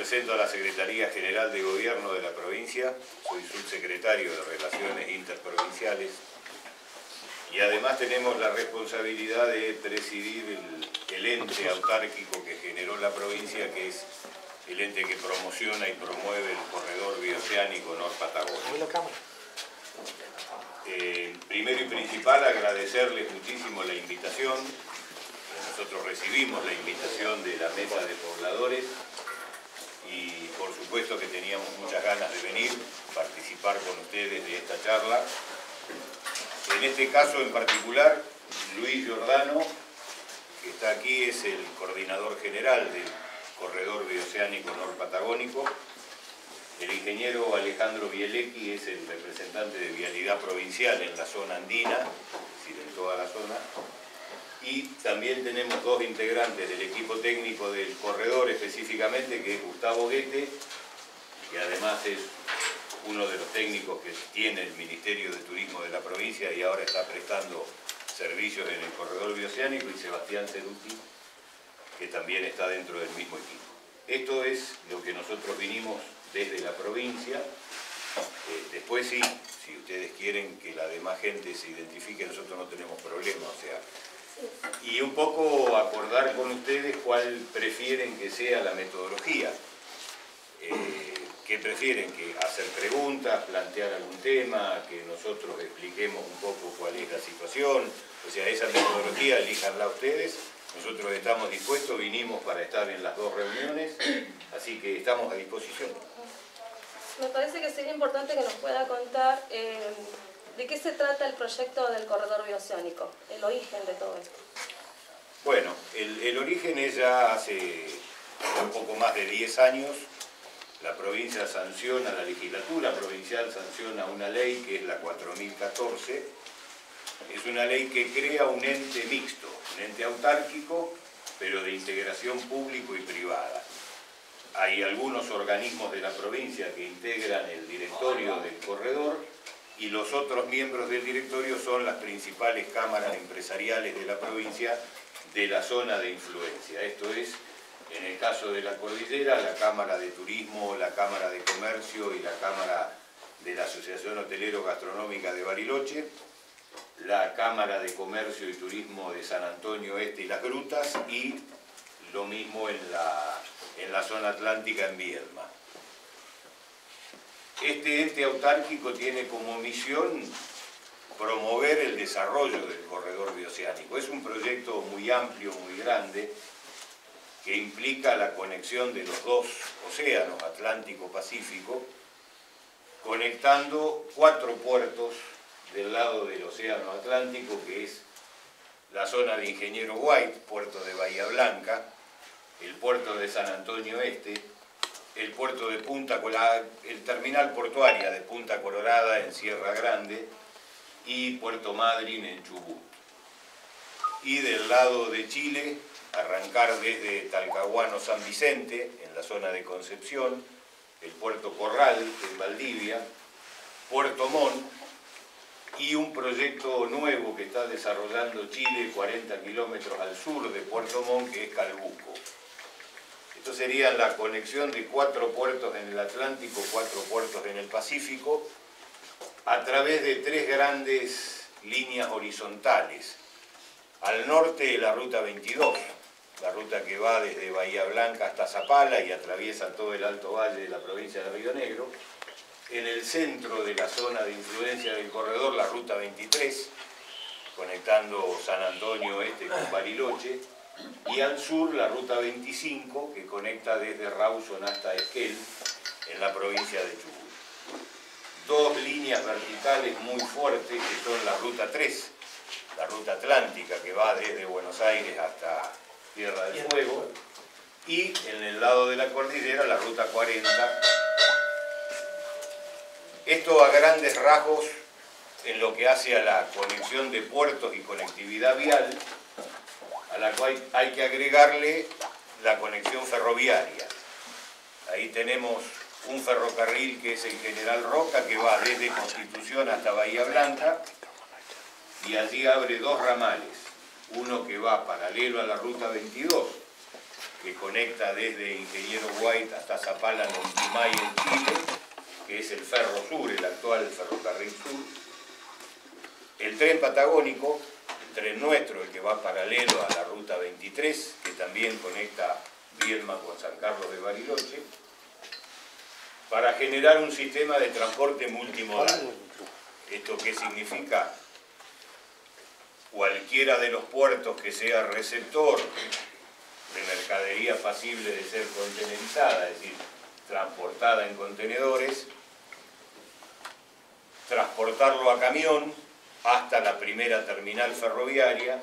represento a la Secretaría General de Gobierno de la provincia, soy subsecretario de Relaciones Interprovinciales y además tenemos la responsabilidad de presidir el ente autárquico que generó la provincia, que es el ente que promociona y promueve el corredor bioceánico norpatagónico. Primero y principal, agradecerles muchísimo la invitación. Nosotros recibimos la invitación de la Mesa de Pobladores y por supuesto que teníamos muchas ganas de venir, participar con ustedes de esta charla. En este caso en particular, Luis Giordano, que está aquí, es el coordinador general del Corredor Bioceánico Norpatagónico. El ingeniero Alejandro Bielecki es el representante de Vialidad Provincial en la zona andina, es decir, en toda la zona. Y también tenemos dos integrantes del equipo técnico del corredor específicamente, que es Gustavo Guete, que además es uno de los técnicos que tiene el Ministerio de Turismo de la provincia y ahora está prestando servicios en el corredor bioceánico, y Sebastián Ceruti, que también está dentro del mismo equipo. Esto es lo que nosotros vinimos desde la provincia. Después sí, si ustedes quieren que la demás gente se identifique, nosotros no tenemos problema, o sea, y un poco acordar con ustedes cuál prefieren que sea la metodología. ¿Qué prefieren? ¿Que hacer preguntas, plantear algún tema, que nosotros expliquemos un poco cuál es la situación? O sea, esa metodología elíjanla ustedes. Nosotros estamos dispuestos, vinimos para estar en las dos reuniones, así que estamos a disposición. Me parece que sería importante que nos pueda contar de qué se trata el proyecto del corredor bioceánico, el origen de todo esto. Bueno, el origen es ya hace un poco más de 10 años. La provincia sanciona, la legislatura provincial sanciona una ley que es la 4014. Es una ley que crea un ente mixto, un ente autárquico, pero de integración público y privada. Hay algunos organismos de la provincia que integran el directorio del corredor y los otros miembros del directorio son las principales cámaras empresariales de la provincia de la zona de influencia. Esto es, en el caso de la cordillera, la Cámara de Turismo, la Cámara de Comercio y la Cámara de la Asociación Hotelero Gastronómica de Bariloche, la Cámara de Comercio y Turismo de San Antonio Este y Las Grutas, y lo mismo en la zona atlántica en Viedma. Este ente autárquico tiene como misión promover el desarrollo del corredor bioceánico. Es un proyecto muy amplio, muy grande, que implica la conexión de los dos océanos, Atlántico-Pacífico, conectando 4 puertos del lado del océano Atlántico, que es la zona de Ingeniero White, puerto de Bahía Blanca, el puerto de San Antonio Este, el puerto de el terminal portuaria de Punta Colorada en Sierra Grande y Puerto Madryn en Chubut. Y del lado de Chile, arrancar desde Talcahuano San Vicente, en la zona de Concepción, el puerto Corral en Valdivia, Puerto Montt, y un proyecto nuevo que está desarrollando Chile 40 kilómetros al sur de Puerto Montt, que es Calbuco. Esto sería la conexión de 4 puertos en el Atlántico, 4 puertos en el Pacífico, a través de 3 grandes líneas horizontales. Al norte, la Ruta 22, la ruta que va desde Bahía Blanca hasta Zapala y atraviesa todo el Alto Valle de la provincia de Río Negro. En el centro de la zona de influencia del corredor, la Ruta 23, conectando San Antonio Este con Bariloche. Y al sur, la Ruta 25, que conecta desde Rawson hasta Esquel, en la provincia de Chubut. 2 líneas verticales muy fuertes, que son la Ruta 3, la Ruta Atlántica, que va desde Buenos Aires hasta Tierra del Fuego, y en el lado de la cordillera, la Ruta 40. Esto a grandes rasgos en lo que hace a la conexión de puertos y conectividad vial, a la cual hay que agregarle la conexión ferroviaria. Ahí tenemos un ferrocarril que es el General Roca, que va desde Constitución hasta Bahía Blanca, y allí abre 2 ramales, uno que va paralelo a la Ruta 22, que conecta desde Ingeniero White hasta Zapala, Lonquimay en Chile, que es el Ferro Sur, el actual Ferrocarril Sur. El tren patagónico, el tren nuestro, el que va paralelo a la Ruta 23, que también conecta Viedma con San Carlos de Bariloche, para generar un sistema de transporte multimodal. ¿Esto qué significa? Cualquiera de los puertos que sea receptor de mercadería pasible de ser contenerizada, es decir, transportada en contenedores, transportarlo a camión hasta la primera terminal ferroviaria,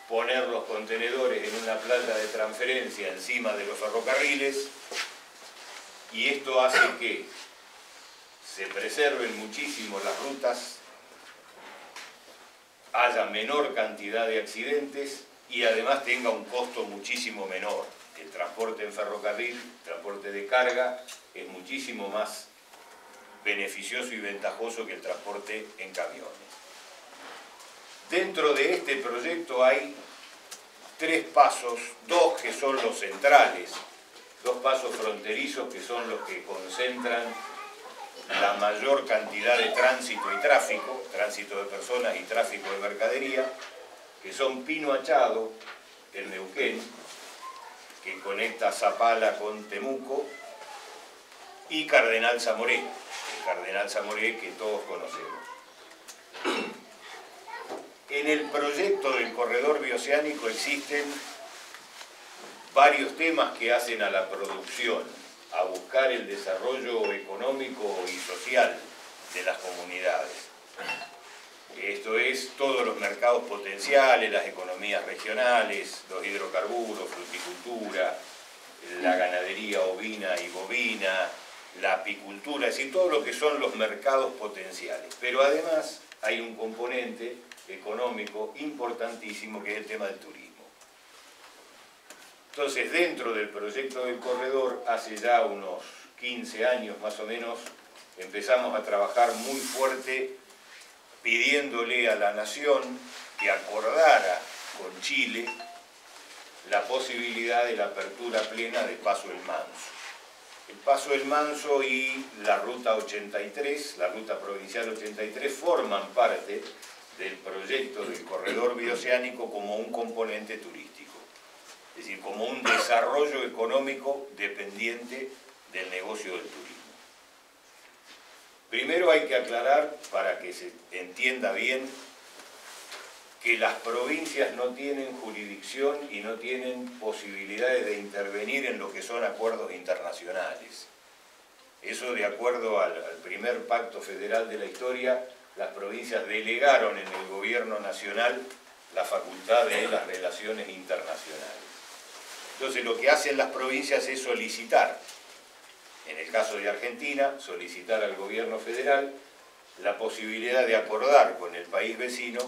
poner los contenedores en una planta de transferencia encima de los ferrocarriles, y esto hace que se preserven muchísimo las rutas, haya menor cantidad de accidentes y además tenga un costo muchísimo menor. El transporte en ferrocarril, transporte de carga, es muchísimo más beneficioso y ventajoso que el transporte en camiones. Dentro de este proyecto hay 3 pasos, 2 que son los centrales, 2 pasos fronterizos que son los que concentran la mayor cantidad de tránsito y tráfico, tránsito de personas y tráfico de mercadería, que son Pino Achado, el Neuquén, que conecta Zapala con Temuco, y Cardenal Zamoré, el Cardenal Zamoré que todos conocemos. En el proyecto del corredor bioceánico existen varios temas que hacen a la producción, a buscar el desarrollo económico y social de las comunidades. Esto es todos los mercados potenciales, las economías regionales, los hidrocarburos, fruticultura, la ganadería ovina y bovina, la apicultura, es decir, todo lo que son los mercados potenciales. Pero además hay un componente económico importantísimo que es el tema del turismo. Entonces, dentro del proyecto del corredor, hace ya unos 15 años más o menos, empezamos a trabajar muy fuerte pidiéndole a la Nación que acordara con Chile la posibilidad de la apertura plena de Paso El Manso. El Paso El Manso y la Ruta 83, la Ruta Provincial 83, forman parte del proyecto del corredor bioceánico como un componente turístico. Es decir, como un desarrollo económico dependiente del negocio del turismo. Primero hay que aclarar, para que se entienda bien, que las provincias no tienen jurisdicción y no tienen posibilidades de intervenir en lo que son acuerdos internacionales. Eso, de acuerdo al primer pacto federal de la historia, las provincias delegaron en el gobierno nacional la facultad de las relaciones internacionales. Entonces, lo que hacen las provincias es solicitar, en el caso de Argentina, solicitar al gobierno federal la posibilidad de acordar con el país vecino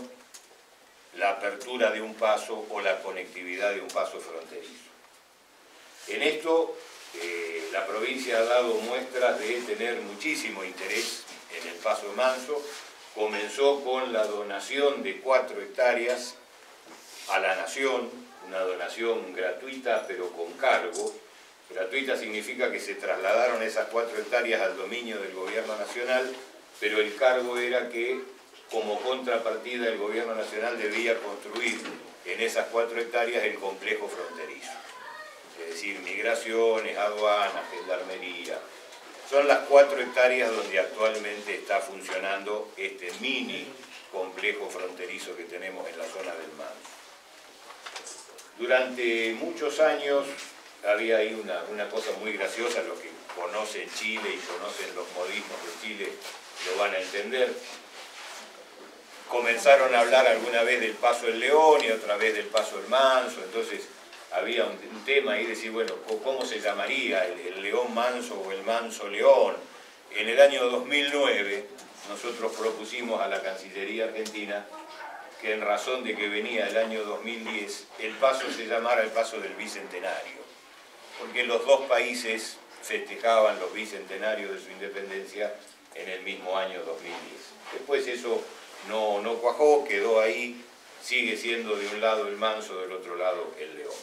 la apertura de un paso o la conectividad de un paso fronterizo. En esto, la provincia ha dado muestras de tener muchísimo interés en el Paso Manso. Comenzó con la donación de 4 hectáreas a la Nación, una donación gratuita pero con cargo. Gratuita significa que se trasladaron esas 4 hectáreas al dominio del gobierno nacional, pero el cargo era que, como contrapartida, el gobierno nacional debía construir en esas 4 hectáreas el complejo fronterizo. Es decir, migraciones, aduanas, gendarmería. Son las 4 hectáreas donde actualmente está funcionando este mini complejo fronterizo que tenemos en la zona del Manso. Durante muchos años había ahí una cosa muy graciosa, los que conocen Chile y conocen los modismos de Chile lo van a entender. Comenzaron a hablar alguna vez del Paso del León y otra vez del Paso del Manso, entonces había un tema ahí de decir, bueno, ¿cómo se llamaría? ¿El León Manso o el Manso León? En el año 2009 nosotros propusimos a la Cancillería Argentina que, en razón de que venía el año 2010, el paso se llamara el Paso del Bicentenario, porque los dos países festejaban los bicentenarios de su independencia en el mismo año 2010. Después eso no cuajó, quedó ahí, sigue siendo de un lado el Manso, del otro lado el León.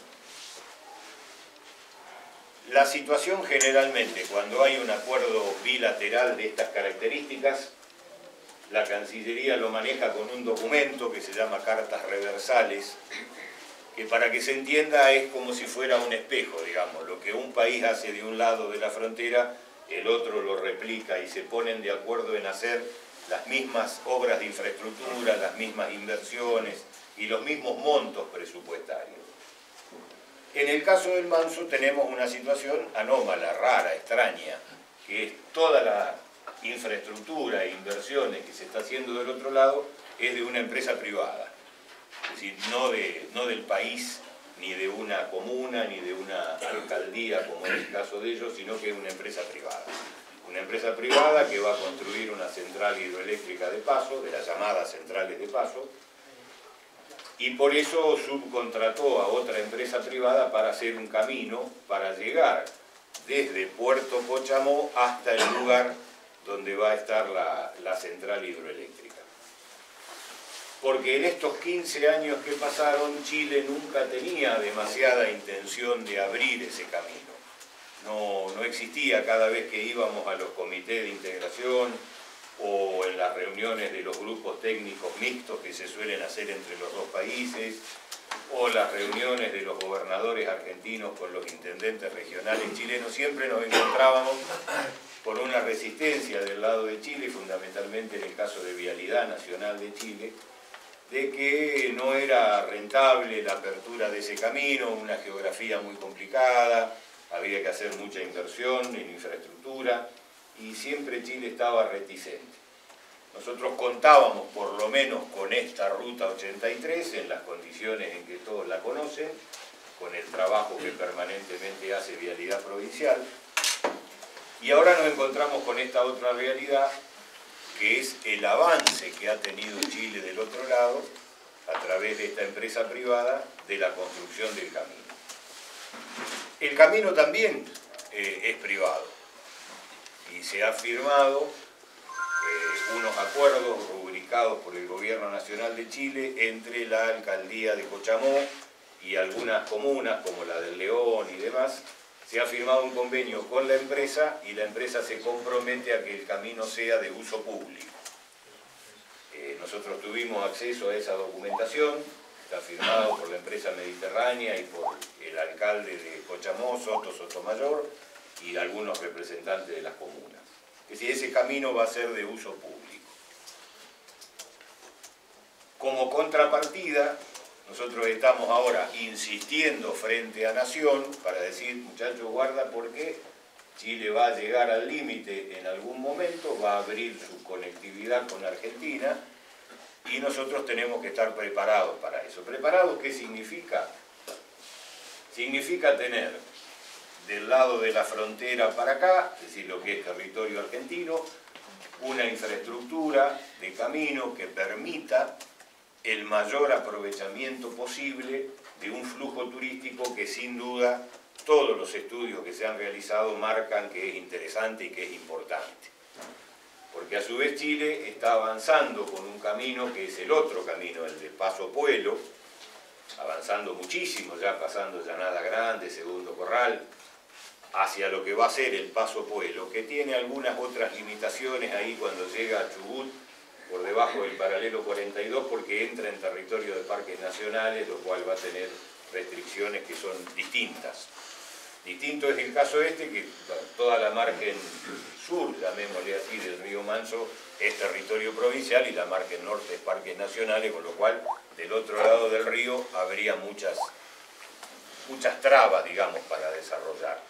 La situación generalmente, cuando hay un acuerdo bilateral de estas características, la Cancillería lo maneja con un documento que se llama cartas reversales, que para que se entienda es como si fuera un espejo, digamos. Lo que un país hace de un lado de la frontera, el otro lo replica y se ponen de acuerdo en hacer las mismas obras de infraestructura, las mismas inversiones y los mismos montos presupuestarios. En el caso del Manso tenemos una situación anómala, rara, extraña, que es toda la infraestructura e inversiones que se está haciendo del otro lado es de una empresa privada. Es decir, no del país, ni de una comuna, ni de una alcaldía, como en el caso de ellos, sino que es una empresa privada. Una empresa privada que va a construir una central hidroeléctrica de paso, de las llamadas centrales de paso, y por eso subcontrató a otra empresa privada para hacer un camino para llegar desde Puerto Cochamó hasta el lugar donde va a estar la central hidroeléctrica. Porque en estos 15 años que pasaron, Chile nunca tenía demasiada intención de abrir ese camino. No existía cada vez que íbamos a los comités de integración o en las reuniones de los grupos técnicos mixtos que se suelen hacer entre los dos países, o las reuniones de los gobernadores argentinos con los intendentes regionales chilenos, siempre nos encontrábamos con una resistencia del lado de Chile, fundamentalmente en el caso de Vialidad Nacional de Chile, de que no era rentable la apertura de ese camino, una geografía muy complicada, había que hacer mucha inversión en infraestructura, y siempre Chile estaba reticente. Nosotros contábamos por lo menos con esta Ruta 83 en las condiciones en que todos la conocen, con el trabajo que permanentemente hace Vialidad Provincial, y ahora nos encontramos con esta otra realidad, que es el avance que ha tenido Chile del otro lado, a través de esta empresa privada, de la construcción del camino. El camino también es privado, y se han firmado unos acuerdos rubricados por el Gobierno Nacional de Chile entre la Alcaldía de Cochamó y algunas comunas, como la del León y demás. Se ha firmado un convenio con la empresa y la empresa se compromete a que el camino sea de uso público. Nosotros tuvimos acceso a esa documentación, está firmado por la empresa Mediterránea y por el alcalde de Cochamó, Soto Sotomayor, y algunos representantes de las comunas. Es decir, ese camino va a ser de uso público. Como contrapartida, nosotros estamos ahora insistiendo frente a Nación para decir, muchachos, guarda, porque Chile va a llegar al límite en algún momento, va a abrir su conectividad con Argentina y nosotros tenemos que estar preparados para eso. ¿Preparados qué significa? Significa tener del lado de la frontera para acá, es decir, lo que es territorio argentino, una infraestructura de camino que permita el mayor aprovechamiento posible de un flujo turístico que sin duda todos los estudios que se han realizado marcan que es interesante y que es importante. Porque a su vez Chile está avanzando con un camino que es el otro camino, el de Paso Puelo, avanzando muchísimo, ya pasando Llanada Grande, Segundo Corral, hacia lo que va a ser el Paso Puelo, que tiene algunas otras limitaciones ahí cuando llega a Chubut, por debajo del paralelo 42, porque entra en territorio de parques nacionales, lo cual va a tener restricciones que son distintas. Distinto es el caso este, que toda la margen sur, llamémosle así, del río Manso, es territorio provincial y la margen norte es parques nacionales, con lo cual del otro lado del río habría muchas trabas, digamos, para desarrollar.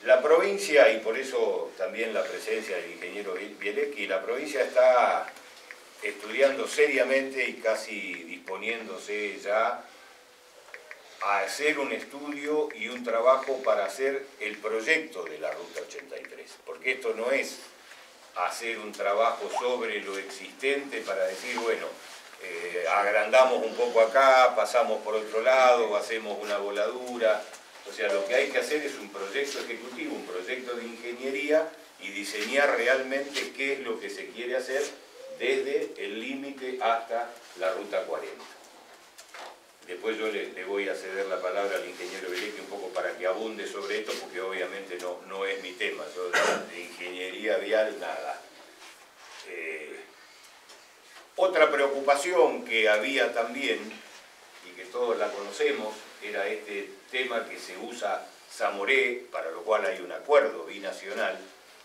La provincia, y por eso también la presencia del ingeniero Bielecki, la provincia está estudiando seriamente y casi disponiéndose ya a hacer un estudio y un trabajo para hacer el proyecto de la Ruta 83, porque esto no es hacer un trabajo sobre lo existente para decir, bueno, agrandamos un poco acá, pasamos por otro lado, hacemos una voladura. O sea, lo que hay que hacer es un proyecto ejecutivo, un proyecto de ingeniería y diseñar realmente qué es lo que se quiere hacer desde el límite hasta la Ruta 40. Después yo le voy a ceder la palabra al ingeniero Bielecki un poco que abunde sobre esto porque obviamente no es mi tema, yo de ingeniería vial nada. Otra preocupación que había también, y que todos la conocemos, era este tema que se usa Zamoré, para lo cual hay un acuerdo binacional,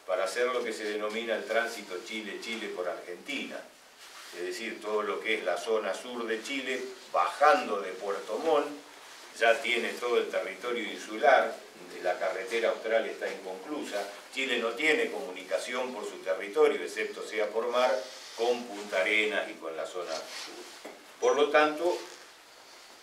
para hacer lo que se denomina el tránsito Chile-Chile por Argentina. Es decir, todo lo que es la zona sur de Chile, bajando de Puerto Montt, ya tiene todo el territorio insular, la carretera austral está inconclusa, Chile no tiene comunicación por su territorio, excepto sea por mar, con Punta Arenas y con la zona sur. Por lo tanto,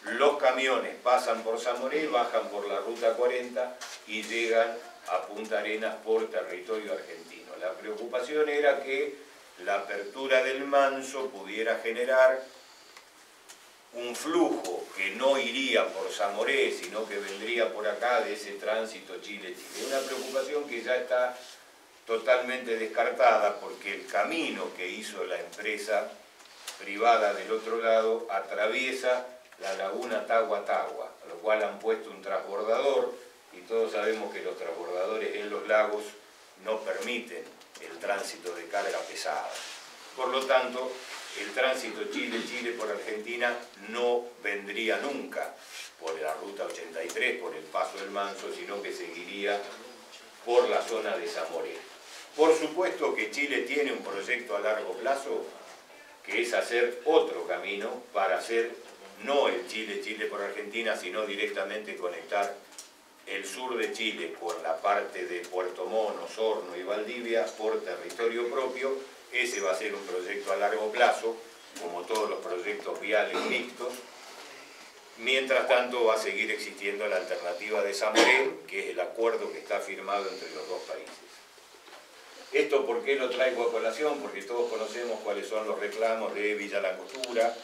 los camiones pasan por Zamoré, bajan por la Ruta 40 y llegan a Punta Arenas por territorio argentino. La preocupación era que la apertura del Manso pudiera generar un flujo que no iría por Zamoré, sino que vendría por acá de ese tránsito Chile-Chile. Una preocupación que ya está totalmente descartada porque el camino que hizo la empresa privada del otro lado atraviesa la laguna Tagua-Tagua, a lo cual han puesto un transbordador y todos sabemos que los transbordadores en los lagos no permiten el tránsito de carga pesada. Por lo tanto, el tránsito Chile-Chile por Argentina no vendría nunca por la Ruta 83, por el Paso del Manso, sino que seguiría por la zona de Zamoré. Por supuesto que Chile tiene un proyecto a largo plazo, que es hacer otro camino para hacer no el Chile-Chile por Argentina, sino directamente conectar el sur de Chile con la parte de Puerto Montt, Osorno y Valdivia por territorio propio. Ese va a ser un proyecto a largo plazo, como todos los proyectos viales mixtos. Mientras tanto va a seguir existiendo la alternativa de Zamoré, que es el acuerdo que está firmado entre los dos países. ¿Esto por qué lo traigo a colación? Porque todos conocemos cuáles son los reclamos de Villa Langostura,